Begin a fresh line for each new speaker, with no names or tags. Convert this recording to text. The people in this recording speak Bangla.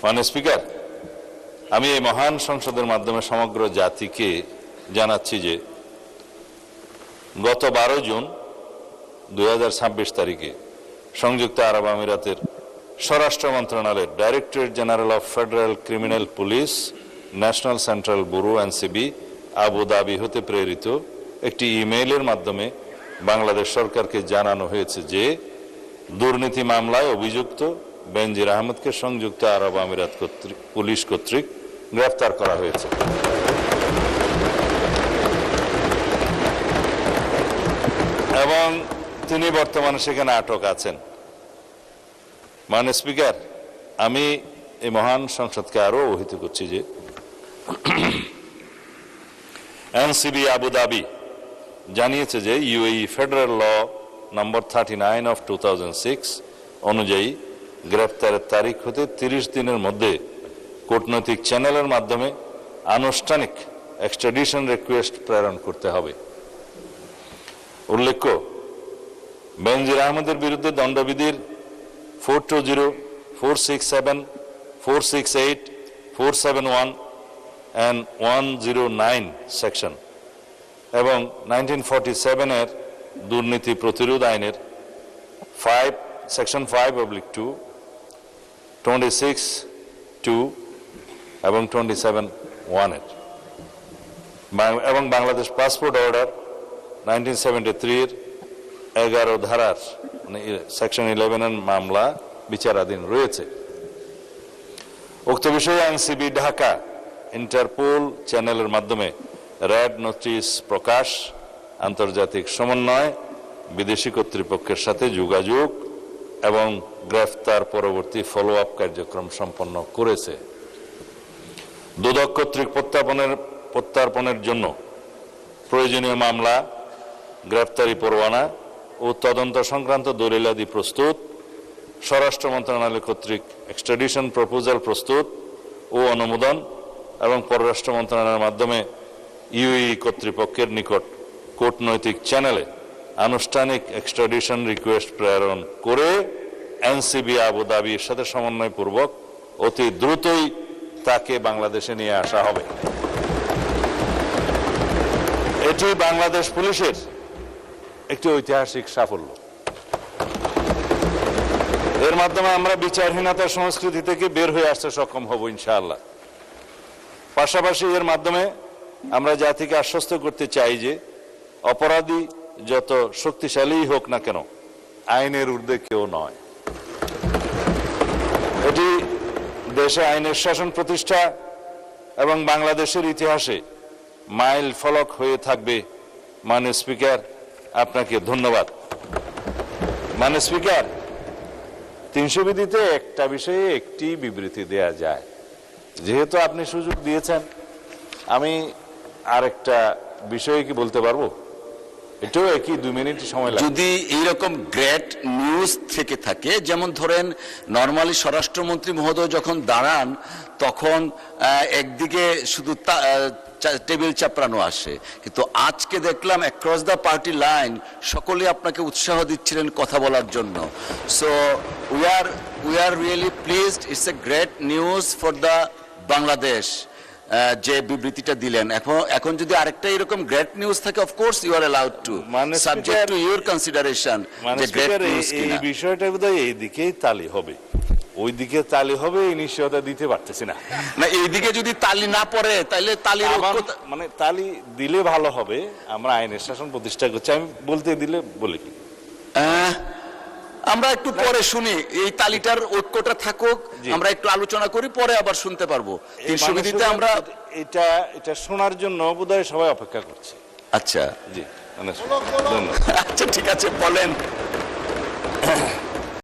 মাননীয় স্পিকার, আমি এই মহান সংসদের মাধ্যমে সমগ্র জাতিকে জানাচ্ছি যে গত 12 জুন 2026 তারিখে সংযুক্ত আরব আমিরাতের স্বরাষ্ট্র মন্ত্রণালয়ের directorate general of federal criminal police national central bureau NCB Abu Dhabi হতে প্রেরিত একটি ইমেইলের মাধ্যমে বাংলাদেশ সরকারকে জানানো হয়েছে যে দুর্নীতি মামলায় অভিযুক্ত বেনজির আহমেদকে সংযুক্ত আরব আমিরাত পুলিশ কর্তৃক গ্রেফতার করা হয়েছে। এবং তিনি বর্তমানে সেখানে আটক আছেন। মাননীয় স্পিকার, আমি এই মহান সংসদকে আরো অবহিত করছি যে এনসিবি আবুধাবি জানিয়েছে যে UAE federal law number 39 of 2006 অনুযায়ী গ্রেফতারের তারিখ হতে 30 দিনের মধ্যে কূটনৈতিক চ্যানেলের মাধ্যমে আনুষ্ঠানিক এক্সট্রাডিশন রিকোয়েস্ট প্রেরণ করতে হবে। উল্লেখ্য, বেনজির আহমেদের বিরুদ্ধে দণ্ডবিধির 420, 467, 468, 471 and 109 সেকশন এবং 1947 এর দুর্নীতি প্রতিরোধ আইনের সেকশন 5/2, 26(2) এবং 27(1) এর এবং বাংলাদেশ পাসপোর্ট অর্ডার 1973 এর 11 ধারার মানে সেকশন 11 এর মামলা বিচারাধীন রয়েছে। উক্ত বিষয়ে এনসিবি ঢাকা ইন্টারপোল চ্যানেলের মাধ্যমে রেড নোটিশ প্রকাশ, আন্তর্জাতিক সমন্বয়, বিদেশি কর্তৃপক্ষের সাথে যোগাযোগ এবং গ্রেফতার পরবর্তী ফলো আপ কার্যক্রম সম্পন্ন করেছে। দুদক কর্তৃক প্রত্যার্পণের জন্য প্রয়োজনীয় মামলা, গ্রেফতারি পরোয়ানা ও তদন্ত সংক্রান্ত দলিলাদি প্রস্তুত, স্বরাষ্ট্র মন্ত্রণালয় কর্তৃক এক্সট্রাডিশন প্রপোজাল প্রস্তুত ও অনুমোদন এবং পররাষ্ট্র মন্ত্রণালয়ের মাধ্যমে ইউএই কর্তৃপক্ষের নিকট কূটনৈতিক চ্যানেলে আনুষ্ঠানিক এক্সট্রাডিশন রিকোয়েস্ট প্রেরণ করে এনসিবি আবুধাবির সাথে সমন্বয়পূর্বক অতি দ্রুতই তাকে বাংলাদেশে নিয়ে আসা হবে। এটি বাংলাদেশ পুলিশের একটি ঐতিহাসিক সাফল্য। এর মাধ্যমে আমরা বিচারহীনতার সংস্কৃতি থেকে বের হয়ে আসতে সক্ষম হব ইনশাআল্লাহ। পাশাপাশি এর মাধ্যমে আমরা জাতিকে আশ্বস্ত করতে চাই যে অপরাধী যত শক্তিশালী হোক না কেন, আইনের ঊর্ধ্বে কেউ নয়। এটি দেশে আইনের শাসন প্রতিষ্ঠা এবং বাংলাদেশের ইতিহাসে মাইল ফলক হয়ে থাকবে। মাননীয় স্পিকার, আপনাকে ধন্যবাদ। মাননীয় স্পিকার, 300 বিধিতে একটা বিষয়ে একটি বিবৃতি দেয়া যায়। যেহেতু আপনি সুযোগ দিয়েছেন, আমি আরেকটা বিষয়ে কি বলতে পারবো? এটাও একই 2 মিনিট সময় লাগে।
যদি এইরকম গ্রেট নিউজ থেকে থাকে, যেমন ধরেন নরমালি স্বরাষ্ট্রমন্ত্রী মহোদয় যখন দাঁড়ান তখন একদিকে শুধু টেবিল চাপড়ানো আসে, কিন্তু আজকে দেখলাম অ্যাক্রস দ্য পার্টি লাইন সকলে আপনাকে উৎসাহ দিচ্ছিলেন কথা বলার জন্য। So we are really pleased, it's a great news for the Bangladesh যে বিবৃতিটা দিলেন। এখন যদি আরেকটা এরকম গ্রেট নিউজ থাকে, of course you are allowed to, subject to your consideration যে গ্রেট নিউজ কিনা।
এই বিষয়টা বোধহয় এইদিকেই তালি হবে, ওইদিকে তালি হবে, এই নিশ্চয়তা দিতে পারতেছি না।
না, এইদিকে যদি তালি না পড়ে তাহলে তালির
মানে তালি দিলে ভালো হবে। আমরা আইনের শাসন প্রতিষ্ঠা করছি, আমি বলতে দিলে বলি কি
আমরা একটু পরে শুনি, এই তালিটার ঐক্যটা থাকুক, আমরা একটু আলোচনা করি, পরে আবার শুনতে পারবো। 300 বিধিতে আমরা
এটা শোনার জন্য বোধহয় সবাই অপেক্ষা করছে।
আচ্ছা
জি,
আচ্ছা ঠিক আছে, বলেন।